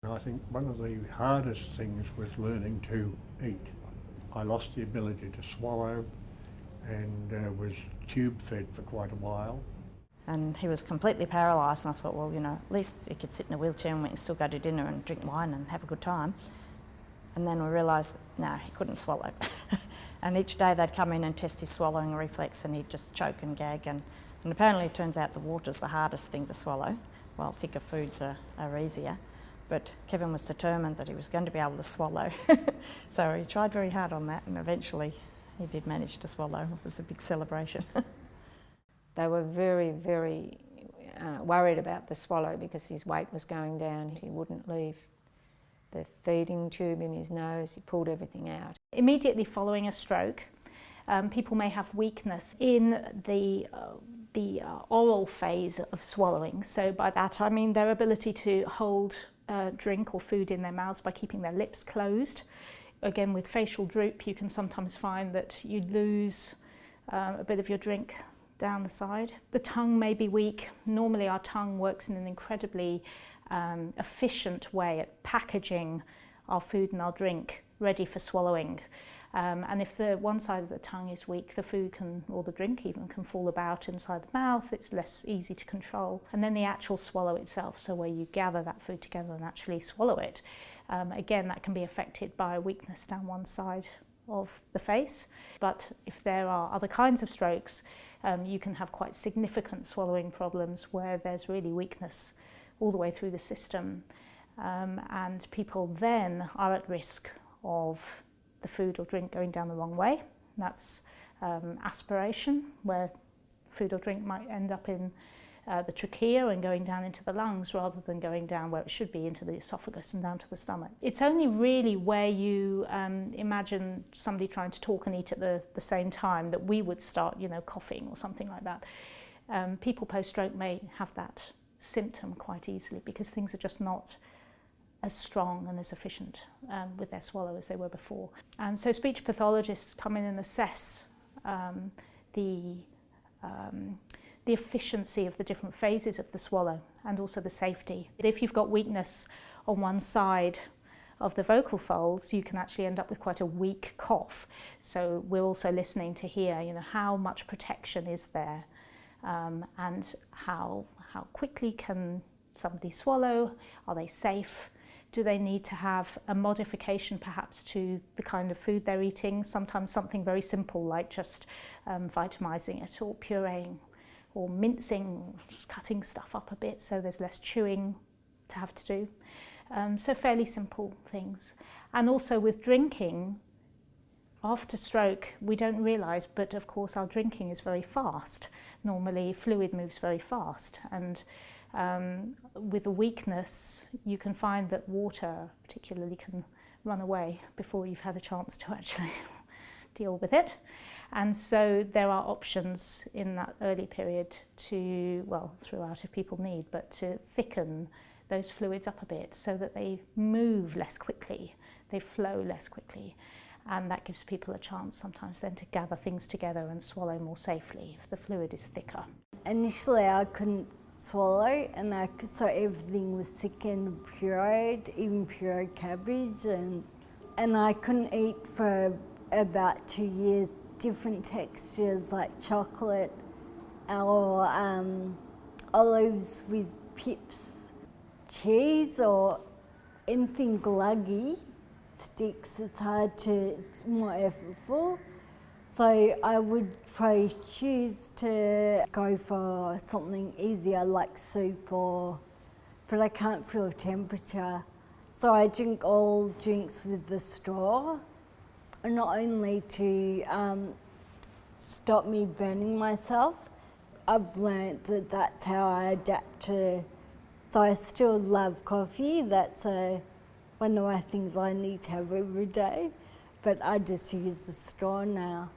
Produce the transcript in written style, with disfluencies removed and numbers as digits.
I think one of the hardest things was learning to eat. I lost the ability to swallow and was tube fed for quite a while. And he was completely paralysed, and I thought, well, at least he could sit in a wheelchair and we can still go to dinner and drink wine and have a good time. And then we realised, no, he couldn't swallow. And each day they'd come in and test his swallowing reflex and he'd just choke and gag. And apparently it turns out the water's the hardest thing to swallow, while thicker foods are easier. But Kevin was determined that he was going to be able to swallow. So he tried very hard on that, and eventually he did manage to swallow. It was a big celebration. They were very, very worried about the swallow because his weight was going down. He wouldn't leave the feeding tube in his nose. He pulled everything out. Immediately following a stroke, people may have weakness in the oral phase of swallowing. So by that I mean their ability to hold drink or food in their mouths by keeping their lips closed. Again, with facial droop, you can sometimes find that you lose a bit of your drink down the side. The tongue may be weak. Normally our tongue works in an incredibly efficient way at packaging our food and our drink ready for swallowing. And if the one side of the tongue is weak, the food can, or the drink even, can fall about inside the mouth. It's less easy to control. And then the actual swallow itself, so where you gather that food together and actually swallow it, again, that can be affected by weakness down one side of the face. But if there are other kinds of strokes, you can have quite significant swallowing problems where there's really weakness all the way through the system. And people then are at risk of the food or drink going down the wrong way. That's aspiration, where food or drink might end up in the trachea and going down into the lungs rather than going down where it should be, into the esophagus and down to the stomach. It's only really where you imagine somebody trying to talk and eat at the same time that we would start, coughing or something like that. People post-stroke may have that symptom quite easily because things are just not as strong and as efficient with their swallow as they were before. And so speech pathologists come in and assess the efficiency of the different phases of the swallow and also the safety. If you've got weakness on one side of the vocal folds, you can actually end up with quite a weak cough. So we're also listening to hear, how much protection is there, and how quickly can somebody swallow? Are they safe? Do they need to have a modification perhaps to the kind of food they're eating? Sometimes something very simple like just vitamizing it or pureeing or mincing, just cutting stuff up a bit so there's less chewing to have to do. So fairly simple things. And also with drinking, after stroke, we don't realise, but of course our drinking is very fast. Normally fluid moves very fast, and with a weakness, you can find that water particularly can run away before you've had a chance to actually deal with it. And so there are options in that early period to, well, throughout if people need, but to thicken those fluids up a bit so that they move less quickly, they flow less quickly. And that gives people a chance sometimes then to gather things together and swallow more safely if the fluid is thicker. Initially I couldn't swallow, and so everything was thick and pureed, even pureed cabbage, and I couldn't eat for about 2 years. Different textures like chocolate or olives with pips, cheese or anything gluggy, sticks, it's more effortful. So I would probably choose to go for something easier like soup but I can't feel temperature. So I drink all drinks with the straw, not only to stop me burning myself. I've learnt that that's how I adapt to, so I still love coffee. That's one of my things I need to have every day, but I just use the straw now.